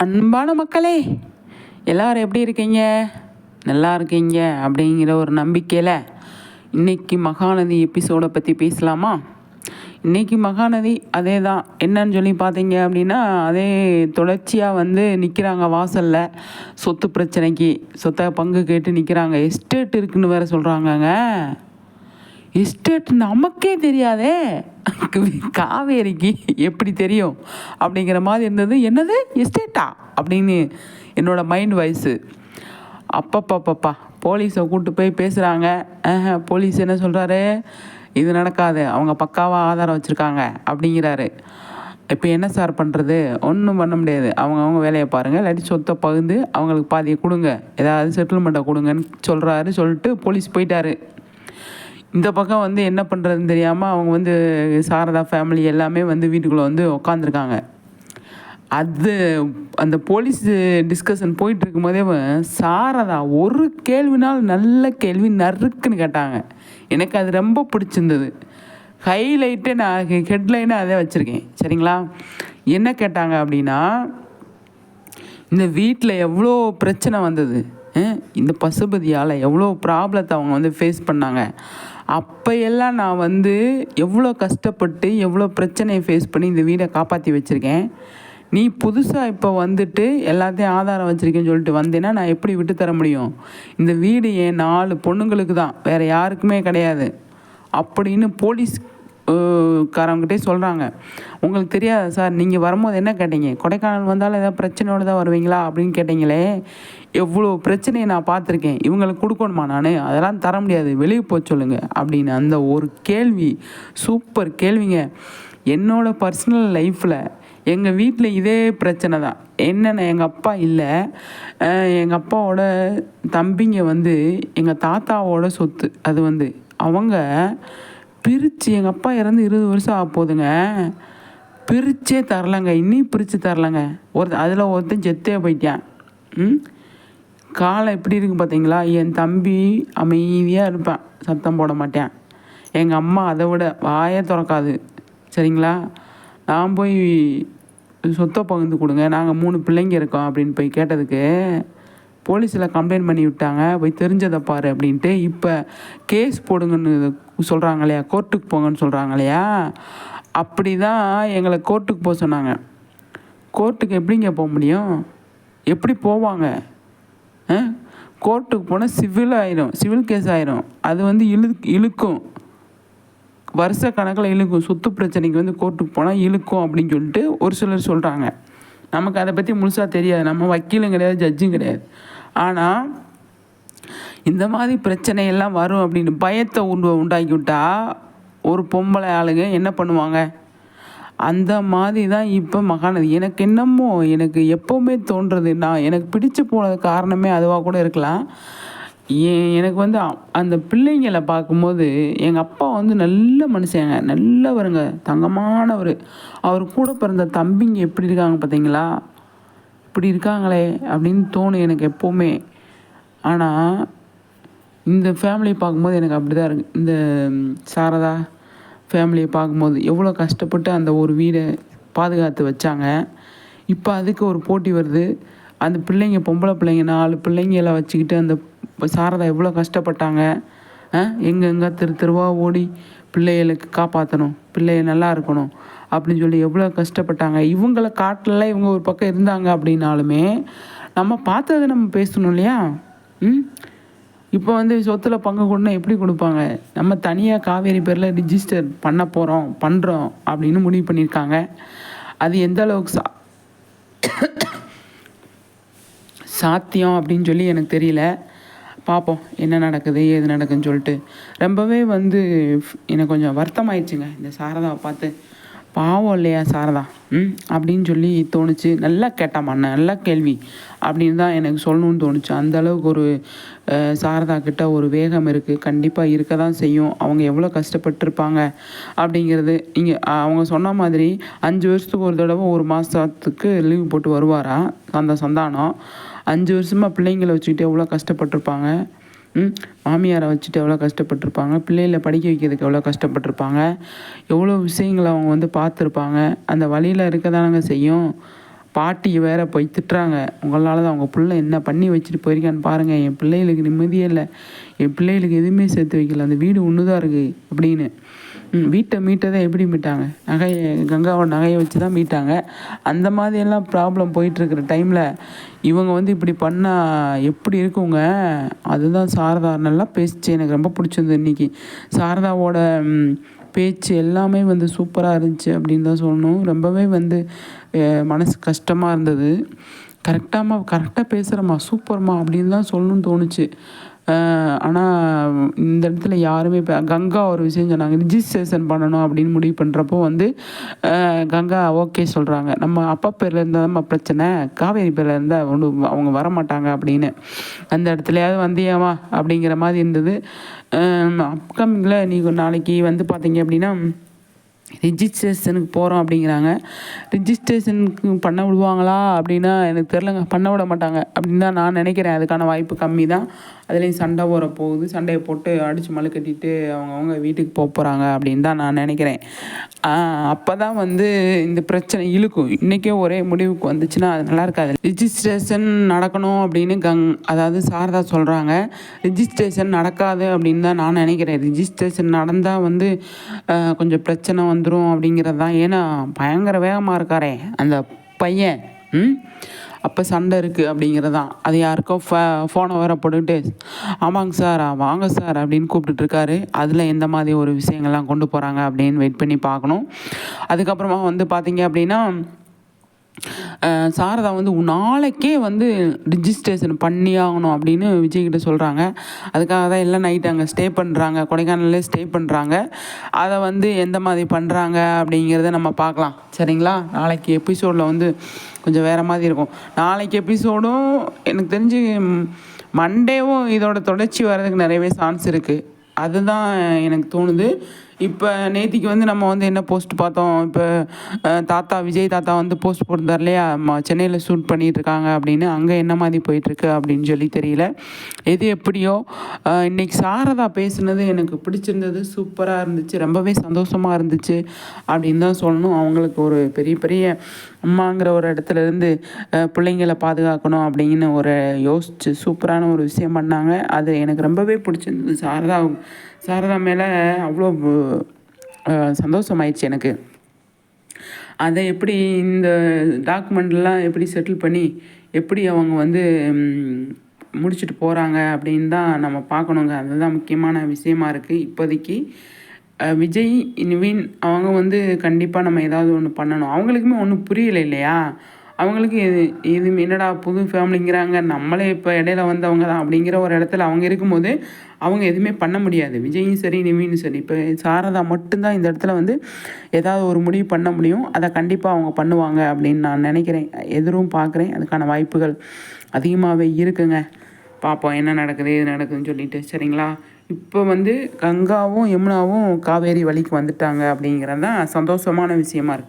அன்பான மக்களே, எல்லாரும் எப்படி இருக்கீங்க? நல்லா இருக்கீங்க அப்படிங்கிற ஒரு நம்பிக்கையில் இன்றைக்கி மகாநதி எபிசோடை பற்றி பேசலாமா? இன்றைக்கி மகாநதி அதே தான். என்னன்னு சொல்லி பார்த்தீங்க அப்படின்னா, அதே தொடர்ச்சியாக நிற்கிறாங்க வாசலில். சொத்து பிரச்சனைக்கு சொத்தை பங்கு கேட்டு நிற்கிறாங்க. எஸ்டேட் இருக்குன்னு வேறு சொல்கிறாங்கங்க. எஸ்டேட் நமக்கே தெரியாதே, காவேரிக்கு எப்படி தெரியும் அப்படிங்கிற மாதிரி இருந்தது. என்னது எஸ்டேட்டா அப்படின்னு என்னோடய மைண்ட் வாய்ஸு. அப்பப்பப்பப்பா போலீஸை கூப்பிட்டு போய் பேசுகிறாங்க. போலீஸ் என்ன சொல்கிறாரு, இது நடக்காது, அவங்க பக்காவாக ஆதாரம் வச்சுருக்காங்க அப்படிங்கிறாரு. இப்போ என்ன சார் பண்ணுறது? ஒன்றும் பண்ண முடியாது, அவங்க வேலையை பாருங்கள், இல்லாட்டி சொத்தை பகிர்ந்து அவங்களுக்கு பாதியை கொடுங்க, ஏதாவது செட்டில்மெண்ட்டை கொடுங்கன்னு சொல்கிறாரு. சொல்லிட்டு போலீஸ் போயிட்டாரு. இந்த பக்கம் என்ன பண்ணுறதுன்னு தெரியாமல் அவங்க சாரதா ஃபேமிலி எல்லாமே வீட்டுக்குள்ளே உட்காந்துருக்காங்க. அந்த போலீஸ் டிஸ்கஷன் போயிட்டு இருக்கும்போதே சாரதா ஒரு கேள்வினால் நல்ல கேள்வி நறுக்குன்னு கேட்டாங்க. எனக்கு அது ரொம்ப பிடிச்சிருந்தது. ஹைலைட்டே நான் ஹெட்லைனாக அதே வச்சுருக்கேன். சரிங்களா? என்ன கேட்டாங்க அப்படின்னா, இந்த வீட்டில் எவ்வளோ பிரச்சனை வந்தது, இந்த பசுபதியால் எவ்வளோ ப்ராப்ளத்தை அவங்க ஃபேஸ் பண்ணாங்க, அப்போயெல்லாம் நான் எவ்வளோ கஷ்டப்பட்டு எவ்வளோ பிரச்சனையை ஃபேஸ் பண்ணி இந்த வீடை காப்பாற்றி வச்சுருக்கேன். நீ புதுசாக இப்போ எல்லாத்தையும் ஆதாரம் வச்சுருக்கேன்னு சொல்லிட்டு வந்தேன்னா நான் எப்படி விட்டு தர முடியும்? இந்த வீடு என் 4 பொண்ணுங்களுக்கு தான், வேறு யாருக்குமே கிடையாது அப்படின்னு போலீஸ் காரவங்கிட்டே சொல்கிறாங்க. உங்களுக்கு தெரியாதா சார், நீங்கள் வரும்போது என்ன கேட்டீங்க? கொடைக்கானல் வந்தாலும் ஏதாவது பிரச்சனையோடு தான் வருவீங்களா அப்படின்னு கேட்டீங்களே. எவ்வளோ பிரச்சனையை நான் பார்த்துருக்கேன், இவங்களுக்கு கொடுக்கணுமா நான்? அதெல்லாம் தர முடியாது, வெளியே போக சொல்லுங்கள் அப்படின்னு அந்த ஒரு கேள்வி சூப்பர் கேள்விங்க. என்னோடய பர்சனல் லைஃப்பில் எங்கள் வீட்டில் இதே பிரச்சனை தான். என்னென்ன, எங்கள் அப்பா இல்லை, எங்கள் அப்பாவோட தம்பிங்க எங்கள் தாத்தாவோட சொத்து. அது அவங்க பிரித்து, எங்கள் அப்பா இறந்து 20 வருஷம் ஆக போகுதுங்க, பிரித்தே தரலைங்க, இன்னும் பிரித்து தரலைங்க. அதில் ஒருத்தன் செத்தே போயிட்டான். காலம் எப்படி இருக்குது பார்த்தீங்களா? என் தம்பி அமைதியாக இருப்பான், சத்தம் போட மாட்டேன். எங்கள் அம்மா அதை விட வாயே திறக்காது. சரிங்களா? நான் போய் சொத்தை பகிர்ந்து கொடுங்க, நாங்கள் 3 பிள்ளைங்க இருக்கோம் அப்படின்னு போய் கேட்டதுக்கு போலீஸில் கம்ப்ளைண்ட் பண்ணி விட்டாங்க. போய் தெரிஞ்சதை பாரு அப்படின்ட்டு இப்போ கேஸ் போடுங்கன்னு சொல்கிறாங்க இல்லையா, கோர்ட்டுக்கு போங்கன்னு சொல்கிறாங்க இல்லையா, அப்படி தான் எங்களை கோர்ட்டுக்கு போக சொன்னாங்க. கோர்ட்டுக்கு எப்படிங்க போக முடியும்? எப்படி போவாங்க? கோர்ட்டுக்கு போனால் சிவில் ஆயிரும், சிவில் கேஸ் ஆயிரும். அது இழுக்கும், வருஷ கணக்கில் இழுக்கும். சொத்து பிரச்சனைக்கு கோர்ட்டுக்கு போனால் இழுக்கும் அப்படின்னு சொல்லிட்டு ஒரு சிலர் சொல்கிறாங்க. நமக்கு அதை பற்றி முழுசாக தெரியாது, நம்ம வக்கீலும் கிடையாது, ஜட்ஜும் கிடையாது. ஆனால் இந்த மாதிரி பிரச்சனையெல்லாம் வரும் அப்படின்னு பயத்தை உண்டாக்கி விட்டா ஒரு பொம்பளை ஆளுங்க என்ன பண்ணுவாங்க? அந்த மாதிரி தான் இப்போ மகாநதி. எனக்கு என்னமோ, எனக்கு எப்போவுமே தோன்றுறது, நான் எனக்கு பிடிச்சு போனது காரணமே அதுவாக கூட இருக்கலாம். எனக்கு அந்த பிள்ளைங்களை பார்க்கும்போது எங்கள் அப்பா நல்ல மனுஷங்க, நல்லவருங்க, தங்கமானவர். அவர் கூட பிறந்த தம்பிங்க எப்படி இருக்காங்க பார்த்தீங்களா? இப்படி இருக்காங்களே அப்படின்னு தோணும் எனக்கு எப்போவுமே. ஆனால் இந்த ஃபேமிலியை பார்க்கும்போது எனக்கு அப்படி தான் இருக்குது. இந்த சாரதா ஃபேமிலியை பார்க்கும்போது எவ்வளோ கஷ்டப்பட்டு அந்த ஒரு வீடை பாதுகாத்து வச்சாங்க. இப்போ அதுக்கு ஒரு போட்டி வருது. அந்த பிள்ளைங்க, பொம்பளை பிள்ளைங்க 4 பிள்ளைங்களை வச்சுக்கிட்டு அந்த சாரதா எவ்வளோ கஷ்டப்பட்டாங்க. எங்கெங்கே தெருவாக ஓடி பிள்ளைகளுக்கு காப்பாற்றணும், பிள்ளைய நல்லா இருக்கணும் அப்படின்னு சொல்லி எவ்வளோ கஷ்டப்பட்டாங்க. இவங்களை காட்டிலலாம் இவங்க ஒரு பக்கம் இருந்தாங்க அப்படின்னாலுமே நம்ம பார்த்ததை நம்ம பேசணும் இல்லையா? இப்போ சொத்தில் பங்கு கொடுனா எப்படி கொடுப்பாங்க? நம்ம தனியாக காவேரி பேரில் ரிஜிஸ்டர் பண்ணுறோம் அப்படின்னு முடிவு பண்ணியிருக்காங்க. அது எந்த அளவுக்கு சாத்தியம் அப்படின்னு சொல்லி எனக்கு தெரியல. பார்ப்போம் என்ன நடக்குது, ஏது நடக்குதுன்னு சொல்லிட்டு. ரொம்பவே எனக்கு கொஞ்சம் வருத்தமாயிடுச்சுங்க இந்த சாரதாவை பார்த்து. பாவம் இல்லையா சாரதா அப்படின்னு சொல்லி தோணுச்சு. நல்லா கேட்டாம்மா, நல்ல கேள்வி அப்படின்னு தான் எனக்கு சொல்லணும்னு தோணுச்சு. அந்தளவுக்கு ஒரு சாரதா கிட்ட ஒரு வேகம் இருக்குது, கண்டிப்பாக இருக்க தான் செய்யும். அவங்க எவ்வளோ கஷ்டப்பட்டுருப்பாங்க அப்படிங்கிறது. இங்கே அவங்க சொன்ன மாதிரி 5 வருஷத்துக்கு ஒரு தடவை 1 மாதத்துக்கு லீவ் போட்டு வருவாரா அந்த சந்தானம். 5 வருஷமாக பிள்ளைங்களை வச்சுக்கிட்டு எவ்வளோ கஷ்டப்பட்டிருப்பாங்க. மாமியாரை வச்சுட்டு எவ்வளோ கஷ்டப்பட்டிருப்பாங்க, பிள்ளைகளை படிக்க வைக்கிறதுக்கு எவ்வளோ கஷ்டப்பட்டிருப்பாங்க, எவ்வளோ விஷயங்களை அவங்க பார்த்துருப்பாங்க. அந்த வழியில் இருக்க தானங்க செய்யும். பாட்டி வேற போய் திட்டுறாங்க, உங்களால் தான் உங்கள் பிள்ளை என்ன பண்ணி வச்சுட்டு போயிருக்கான்னு பாருங்கள், என் பிள்ளைகளுக்கு நிம்மதியே இல்லை, என் பிள்ளைகளுக்கு எதுவுமே சேர்த்து வைக்கல, அந்த வீடு ஒன்று தான் இருக்குது அப்படின்னு. வீட்டை மீட்டதை எப்படி மீட்டாங்க? கங்காவோட நகையை வச்சு தான் மீட்டாங்க. அந்த மாதிரியெல்லாம் ப்ராப்ளம் போயிட்டுருக்கிற டைமில் இவங்க வந்து இப்படி பண்ணால் எப்படி இருக்குங்க? அதுதான் சாரதா நல்லா பேசிச்சு. எனக்கு ரொம்ப பிடிச்சிருந்தது இன்றைக்கி சாரதாவோட பேச்சு எல்லாமே வந்து சூப்பராக இருந்துச்சு அப்படின்னு தான் சொல்லணும். ரொம்பவே வந்து மனசு கஷ்டமாக இருந்தது. கரெக்டாக பேசுகிறம்மா, சூப்பர்மா அப்படின்னு தான் சொல்லணும்னு தோணுச்சு. ஆனால் இந்த இடத்துல யாருமே கங்கா ஒரு விஷயம் சொன்னாங்க, ரிஜிஸ்ட்ரேஷன் பண்ணணும் அப்படின்னு முடிவு பண்ணுறப்போ வந்து கங்கா ஓகே சொல்கிறாங்க, நம்ம அப்பா பேரில் இருந்தால் தான் பிரச்சனை, காவேரி பேரில் இருந்தால் அவங்க வரமாட்டாங்க அப்படின்னு. அந்த இடத்துலையாவது வந்தியாமா அப்படிங்கிற மாதிரி இருந்தது. அப்கமிங்கில் நீங்கள் நாளைக்கு வந்து பார்த்தீங்க அப்படின்னா ரிஜிஸ்ட்ரேஷனுக்கு போகிறோம் அப்படிங்கிறாங்க. ரிஜிஸ்ட்ரேஷனுக்கு பண்ண விடுவாங்களா அப்படின்னா எனக்கு தெரிலங்க, பண்ண விட மாட்டாங்க அப்படின்னு தான் நான் நினைக்கிறேன். அதுக்கான வாய்ப்பு கம்மி தான். அதுலேயும் சண்டை போகிற போகுது, சண்டையை போட்டு அடித்து மழை கட்டிட்டு அவங்கவுங்க வீட்டுக்கு போகிறாங்க அப்படின்னு தான் நான் நினைக்கிறேன். அப்போ தான் வந்து இந்த பிரச்சனை இழுக்கும். இன்றைக்கே ஒரே முடிவுக்கு வந்துச்சுன்னா அது நல்லா இருக்காது. ரிஜிஸ்ட்ரேஷன் நடக்கணும் அப்படின்னு அதாவது சாரதா சொல்கிறாங்க. ரிஜிஸ்ட்ரேஷன் நடக்காது அப்படின்னு தான் நான் நினைக்கிறேன். ரிஜிஸ்ட்ரேஷன் நடந்தால் வந்து கொஞ்சம் பிரச்சனை வந்துடும் அப்படிங்கிறது தான். ஏன்னா பயங்கர வேகமாக இருக்காரே அந்த பையன். அப்போ சண்டை இருக்குது அப்படிங்கிறது தான். அது யாருக்கோ ஃபோனை வேற போட்டுக்கிட்டு ஆமாங்க சார், வாங்க சார் அப்படின்னு கூப்பிட்டுட்ருக்காரு. அதில் எந்த மாதிரி ஒரு விஷயங்கள்லாம் கொண்டு போகிறாங்க அப்படின்னு வெயிட் பண்ணி பார்க்கணும். அதுக்கப்புறமா வந்து பார்த்திங்க அப்படின்னா சாரதா வந்து நாளைக்கே வந்து ரிஜிஸ்ட்ரேஷன் பண்ணி ஆகணும் அப்படின்னு விஜய்கிட்ட சொல்கிறாங்க. அதுக்காக தான் எல்லாம் நைட்டு அங்கே ஸ்டே பண்ணுறாங்க, கொடைக்கானல்லே ஸ்டே பண்ணுறாங்க. அதை வந்து எந்த மாதிரி பண்ணுறாங்க அப்படிங்கிறத நம்ம பார்க்கலாம், சரிங்களா? நாளைக்கு எபிசோடில் வந்து கொஞ்சம் வேறு மாதிரி இருக்கும். நாளைக்கு எபிசோடும் எனக்கு தெரிஞ்சு மண்டேவும் இதோட தொடர்ச்சி வர்றதுக்கு நிறையவே சான்ஸ் இருக்குது. அதுதான் எனக்கு தோணுது. இப்போ நேத்திக்கு வந்து நம்ம வந்து என்ன போஸ்ட் பார்த்தோம், இப்போ விஜய் தாத்தா வந்து போஸ்ட் போட்டிருந்தார் இல்லையா, சென்னையில் ஷூட் பண்ணிகிட்ருக்காங்க அப்படின்னு. அங்கே என்ன மாதிரி போயிட்டுருக்கு அப்படின்னு சொல்லி தெரியல. எது எப்படியோ இன்றைக்கி சாரதா பேசுனது எனக்கு பிடிச்சிருந்தது, சூப்பராக இருந்துச்சு, ரொம்பவே சந்தோஷமாக இருந்துச்சு அப்படின்னு தான் சொல்லணும். அவங்களுக்கு ஒரு பெரிய பெரிய அம்மாங்கிற ஒரு இடத்துலேருந்து பிள்ளைங்களை பாதுகாக்கணும் அப்படின்னு ஒரு யோசிச்சு சூப்பரான ஒரு விஷயம் பண்ணாங்க. அது எனக்கு ரொம்பவே பிடிச்சிருந்தது. சாரதா மேலே அவ்வளோ சந்தோஷமாயிடுச்சு எனக்கு. அதை எப்படி இந்த டாக்குமெண்ட்லாம் எப்படி செட்டில் பண்ணி எப்படி அவங்க வந்து முடிச்சுட்டு போகிறாங்க அப்படின்னு தான் நம்ம பார்க்கணுங்க. அதுதான் முக்கியமான விஷயமா இருக்குது இப்போதைக்கு. விஜய் நிவின் அவங்க வந்து கண்டிப்பாக நம்ம ஏதாவது ஒன்று பண்ணணும். அவங்களுக்குமே ஒன்றும் புரியலை இல்லையா? அவங்களுக்கு இது என்னடா புது ஃபேமிலிங்கிறாங்க, நம்மளே இப்போ இடையில வந்தவங்க தான் அப்படிங்கிற ஒரு இடத்துல அவங்க இருக்கும்போது அவங்க எதுவுமே பண்ண முடியாது. விஜயும் சரி நிவினும் சரி. இப்போ சாரதா மட்டும்தான் இந்த இடத்துல வந்து ஏதாவது ஒரு முடிவு பண்ண முடியும். அதை கண்டிப்பாக அவங்க பண்ணுவாங்க அப்படின்னு நான் நினைக்கிறேன், எதிரும் பார்க்குறேன். அதுக்கான வாய்ப்புகள் அதிகமாகவே இருக்குங்க. பார்ப்போம் என்ன நடக்குது எது நடக்குதுன்னு சொல்லிட்டு, சரிங்களா? இப்போ வந்து கங்காவும் யமுனாவும் காவேரி வழிக்கு வந்துட்டாங்க அப்படிங்கிறது தான் சந்தோஷமான விஷயமா இருக்குது.